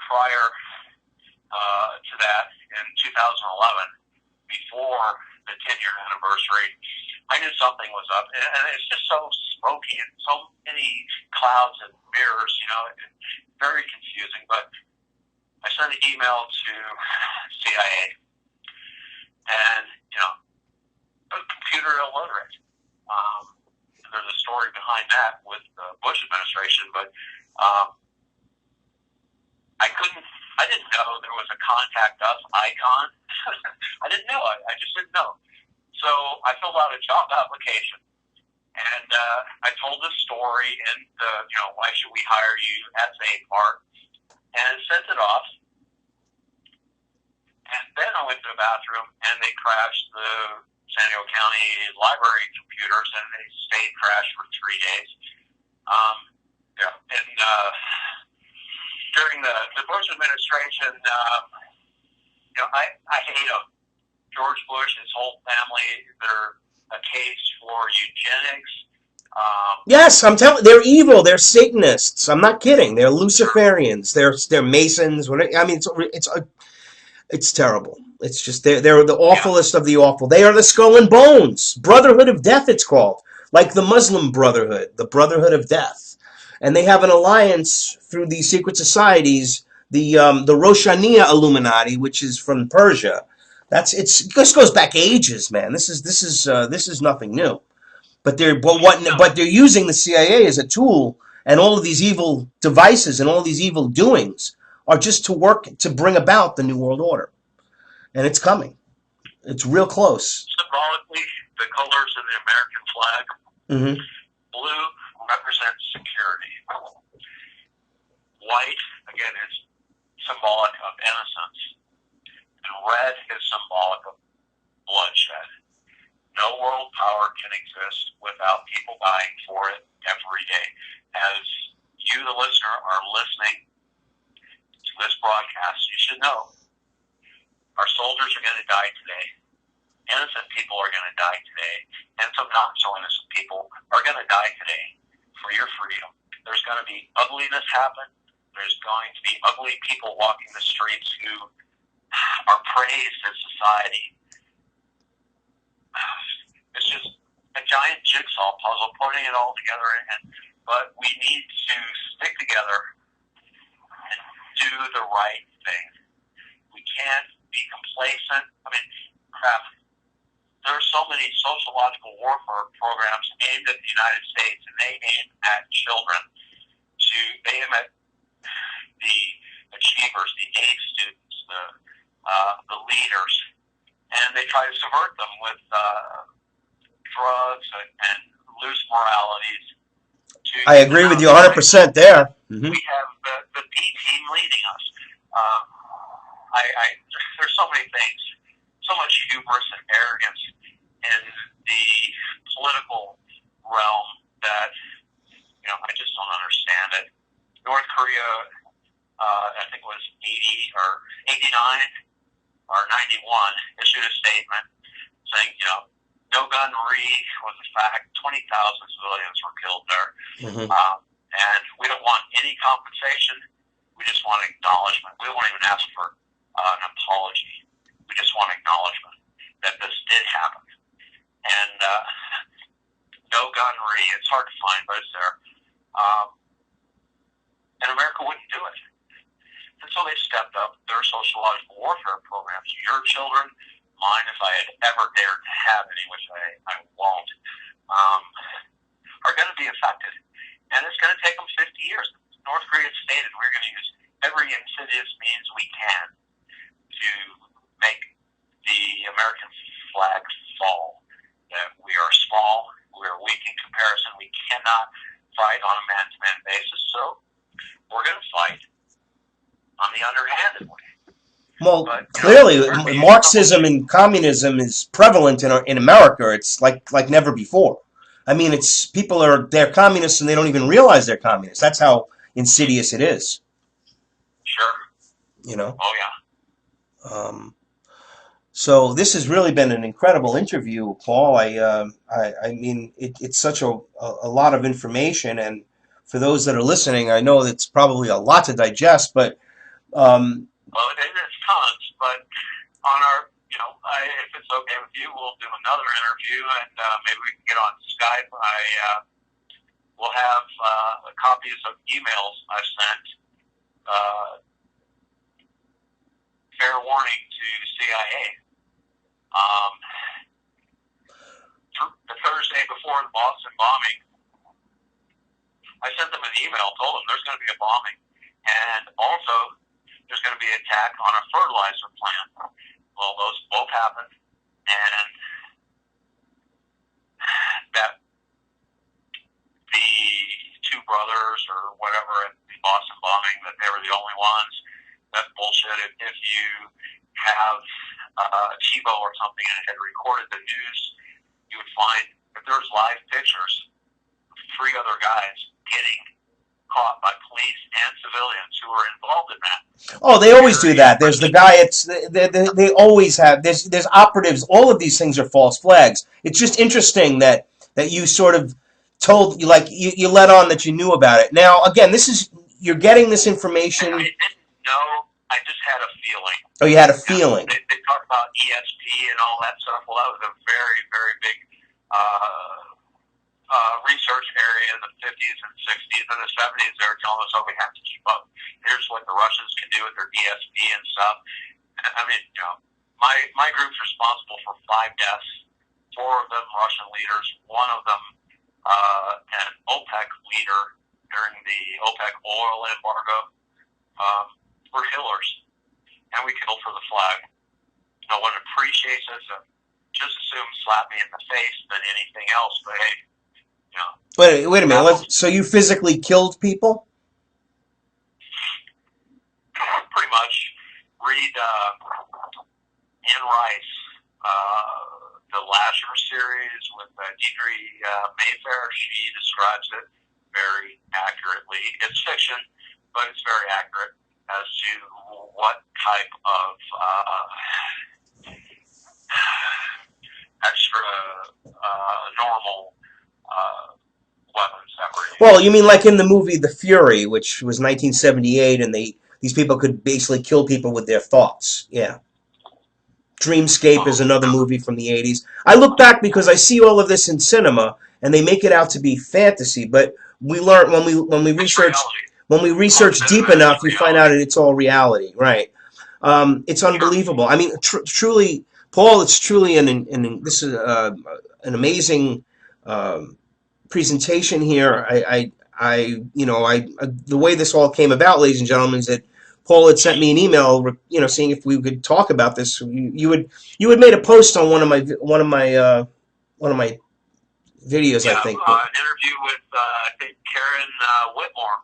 prior to that, in 2011, before the 10-year anniversary, I knew something was up, and it's just so smoky and so many clouds and mirrors, very confusing. But I sent an email to CIA, and computer illiterate. There's a story behind that with the Bush administration, but I didn't know there was a contact us icon. I didn't know it. I just didn't know. So I filled out a job application, and I told the story in the, why should we hire you essay part, and sent it off. And then I went to the bathroom, and they crashed the San Diego County library computers, and they stayed crashed for 3 days. During the Bush administration, I hate them. George Bush, his whole family, they're a case for eugenics. Yes, I'm telling. They're evil. They're Satanists. I'm not kidding. They're Luciferians. They're Masons. I mean, it's terrible. It's just they're the awfulest of the awful. They are the Skull and Bones Brotherhood of Death. It's called, like the Muslim Brotherhood, the Brotherhood of Death. And they have an alliance through these secret societies, the Roshaniya Illuminati, which is from Persia. This goes back ages, man. This is nothing new. But they're using the CIA as a tool, and all of these evil devices and all these evil doings are just to work to bring about the New World Order, and it's coming. It's real close. Symbolically, the colors of the American flag. Mm-hmm. Blue represents security. White, again, is symbolic of innocence. And red is symbolic of bloodshed. No world power can exist without people dying for it every day. As you, the listener, are listening to this broadcast, you should know our soldiers are going to die today. Innocent people are going to die today. And some not so innocent people are going to die today for your freedom. There's going to be ugliness happen. There's going to be ugly people walking the streets who are praised in society. It's just a giant jigsaw puzzle, putting it all together. But we need to stick together and do the right thing. We can't be complacent. I mean, crap. There are so many sociological warfare programs aimed at the United States, and they aim at children. They aim at the achievers, the A students, the leaders, and they try to subvert them with drugs and loose moralities. I agree with you 100% there. Mm-hmm. We have the B team leading us. There's so many things, so much hubris and arrogance in the political realm that I just don't understand it. North Korea, I think it was 80 or 89 or 91, issued a statement saying, no gun was a fact. 20,000 civilians were killed there. Mm-hmm. And we don't want any compensation. We just want acknowledgement. We won't even ask for an apology. We just want acknowledgement that this did happen. And no gunnery, it's hard to find, but it's there. And America wouldn't do it. And so they stepped up their sociological warfare programs. Your children, mine, if I had ever dared to have any, which I won't, are going to be affected. And it's going to take them 50 years. North Korea stated we're going to use every insidious means we can to make the American flag fall. That we are small, we are weak in comparison, we cannot fight on a man-to-man basis, so we're going to fight on the underhanded way. Well, clearly, Marxism and communism is prevalent in America. It's like never before. I mean, they're communists and they don't even realize they're communists. That's how insidious it is. Sure. Oh, yeah. So this has really been an incredible interview, Paul. I mean, it's such a lot of information, and for those that are listening, I know it's probably a lot to digest, but Well, it's tons, but on our, if it's okay with you, we'll do another interview, and maybe we can get on Skype. We'll have copies of emails I sent. Fair warning to CIA. The Thursday before the Boston bombing, I sent them an email, told them there's going to be a bombing, and also there's going to be an attack on a fertilizer plant. Well, those both happened, and that the two brothers or whatever at the Boston bombing, that they were the only ones. That's bullshit. If you have TiVo or something and had recorded the news, you would find if there's live pictures of 3 other guys getting caught by police and civilians who are involved in that. Oh, they always do that. There's the guy. They always have. There's operatives. All of these things are false flags. It's just interesting that you sort of told you let on that you knew about it. Now again, you're getting this information. I didn't know. I just had a feeling. Oh, you had a feeling. They talk about ESP and all that stuff. Well, that was a very, very big research area in the 50s and 60s. In the 70s, they were telling us, we have to keep up. Here's what the Russians can do with their ESP and stuff. I mean, my group's responsible for 5 deaths, 4 of them Russian leaders, 1 of them an OPEC leader during the OPEC oil embargo. We're killers, and we kill for the flag. No one appreciates us. Just assume slap me in the face than anything else. But hey, Wait a minute. So you physically killed people? Pretty much. Read Anne Rice, the Lasher series with Deidre Mayfair. She describes it very accurately. It's fiction, but it's very accurate as to what type of extra normal weapons that were used. Well, you mean like in the movie The Fury, which was 1978, and these people could basically kill people with their thoughts. Yeah. Dreamscape is another movie from the 80s. I look back because I see all of this in cinema, and they make it out to be fantasy, but we learn when we research deep enough, you find out that it's all reality, right? It's unbelievable. I mean, truly, Paul, it's truly this is an amazing presentation here. The way this all came about, ladies and gentlemen, is that Paul had sent me an email, seeing if we could talk about this. You had made a post on one of my videos, yeah, I think. An interview with I think Karen Whitmore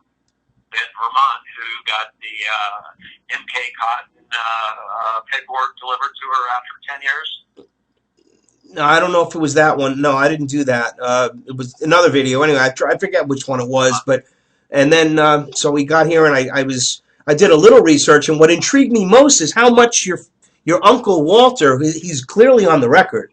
in Vermont, who got the MK Cotton paperwork delivered to her after 10 years. No, I don't know if it was that one. No, I didn't do that. It was another video. Anyway, I forget which one it was, and then so we got here, and I did a little research, and what intrigued me most is how much your uncle Walter, he's clearly on the record,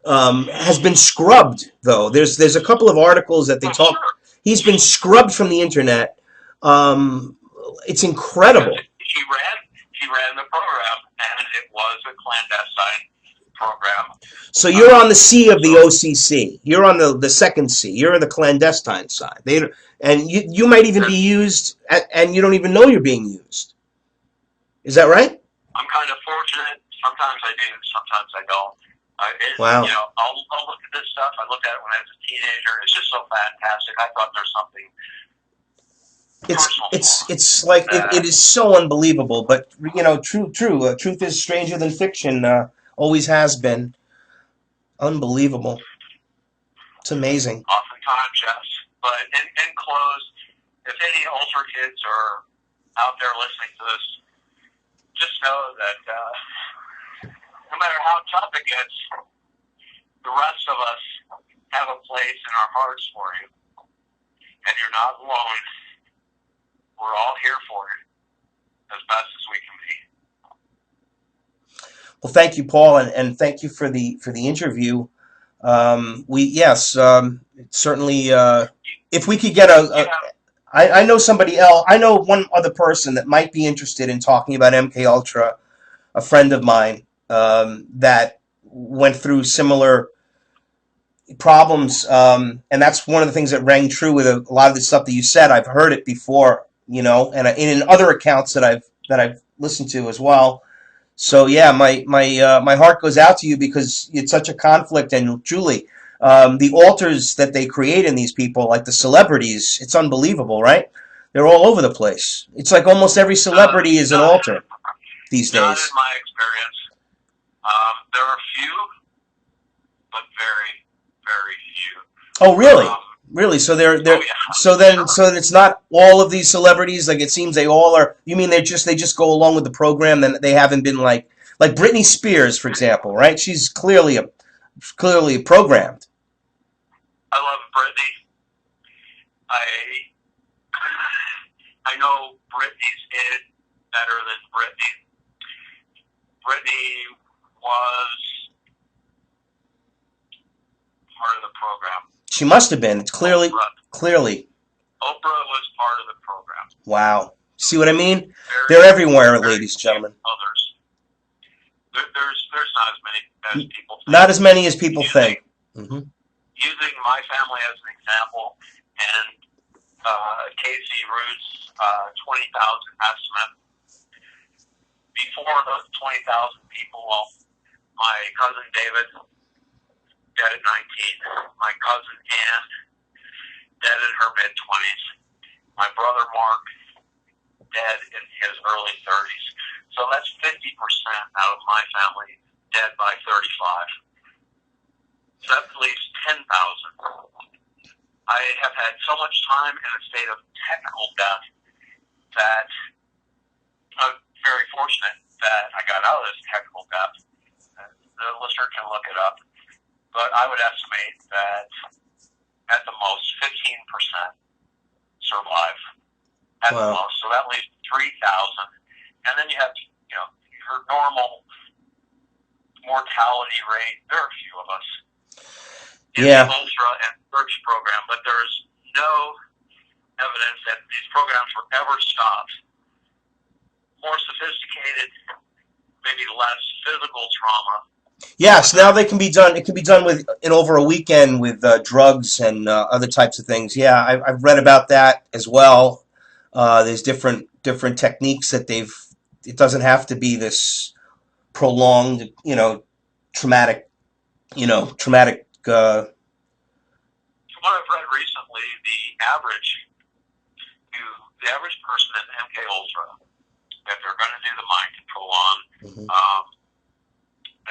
has been scrubbed. Though there's a couple of articles that they talk. Sure. He's been scrubbed from the internet. It's incredible. He ran the program, and it was a clandestine program. So you're on the C of the OCC. You're on the second C. You're on the clandestine side. And you might even be used, and you don't even know you're being used. Is that right? I'm kind of fortunate. Sometimes I do, sometimes I don't. Wow. I'll look at this stuff. I looked at it when I was a teenager. It's just so fantastic. I thought there's something. It's like it is so unbelievable, but true. Truth is stranger than fiction. Always has been. Unbelievable. It's amazing. Oftentimes, yes. But in close, if any older kids are out there listening to this, just know that no matter how tough it gets, the rest of us have a place in our hearts for you, and you're not alone. We're all here for you as best as we can be. Well, thank you, Paul, and thank you for the interview. Certainly, if we could get I know somebody else. I know one other person that might be interested in talking about MK Ultra. A friend of mine that went through similar problems, and that's one of the things that rang true with a lot of the stuff that you said. I've heard it before, and in other accounts that I've listened to as well. So yeah, my heart goes out to you because it's such a conflict. And Julie, the altars that they create in these people, like the celebrities, it's unbelievable, right? They're all over the place. It's like almost every celebrity is an altar these Not days. in my experience. There are few, but very, very few. Oh, really? Really? So they're Oh yeah. so it's not all of these celebrities. Like it seems they all are. You mean they just go along with the program? Then they haven't been like Britney Spears, for example, right? She's clearly programmed. I love Brittany. I I know Brittany's it better than Brittany. Brittany was part of the program. She must have been. It's clearly. Oprah was part of the program. Wow. See what I mean? Very, They're everywhere, very ladies and gentlemen. Others. There's not as many as people think. Not as many as people think. Mm-hmm. Using my family as an example, and Casey Root's 20,000 estimate. Before those 20,000 people, well, my cousin David, dead at 19. My cousin Ann, dead in her mid-20s. My brother Mark, dead in his early 30s. So that's 50% out of my family dead by 35. So that leaves 10,000. I have had so much time in a state of technical death that I'm very fortunate that I got out of this technical death. The listener can look it up. But I would estimate that at the most 15% survive. At the most. So that leaves 3,000. And then you have, your normal mortality rate. There are a few of us in the Ultra and Search program, but there's no evidence that these programs were ever stopped. More sophisticated, maybe less physical trauma. Yes, now they can be done. It can be done in over a weekend with drugs and other types of things. Yeah, I've read about that as well. There's different techniques that they've. It doesn't have to be this prolonged, traumatic. From what I've read recently, the average person in MK Ultra, if they're going to do the mind control on,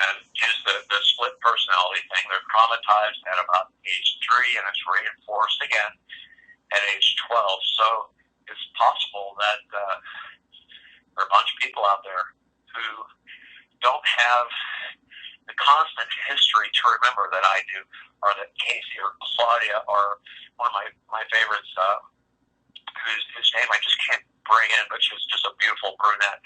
and use the split personality thing, they're traumatized at about age 3, and it's reinforced again at age 12. So it's possible that there are a bunch of people out there who don't have the constant history to remember that I do, or that Casey or Claudia or one of my favorites, whose name I just can't bring in, but she's just a beautiful brunette.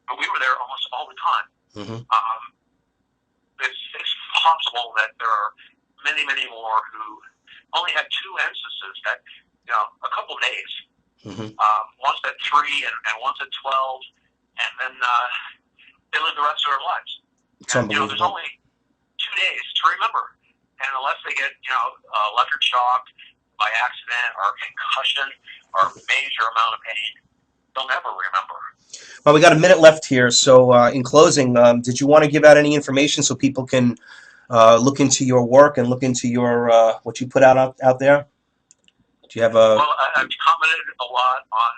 But we were there almost all the time. Mm-hmm. It's possible that there are many, many more who only had 2 instances that, a couple days. Mm-hmm. Once at 3 and once at 12, and then they live the rest of their lives. It's unbelievable. There's only 2 days to remember, and unless they get electric shock by accident or concussion or major amount of pain, they'll never remember. Well, we got a minute left here, so in closing, did you want to give out any information so people can look into your work and look into your what you put out there? Do you have a? Well, I've commented a lot on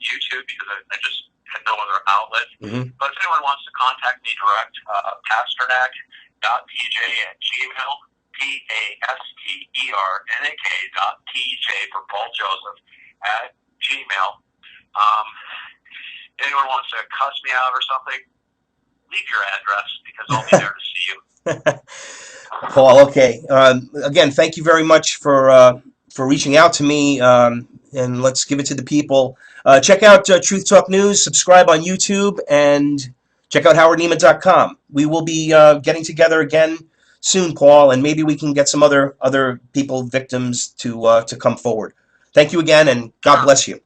YouTube because I just had no other outlet. Mm-hmm. But if anyone wants to contact me direct, pasternak.pj@gmail, PASTERNAK.PJ for Paul Joseph @gmail. Anyone wants to cuss me out or something, leave your address because I'll be there to see you. Paul, okay. Again, thank you very much for reaching out to me, and let's give it to the people. Check out Truth Talk News, subscribe on YouTube, and check out howardneiman.com. We will be getting together again soon, Paul, and maybe we can get some other people, victims, to come forward. Thank you again, and God Sure. bless you.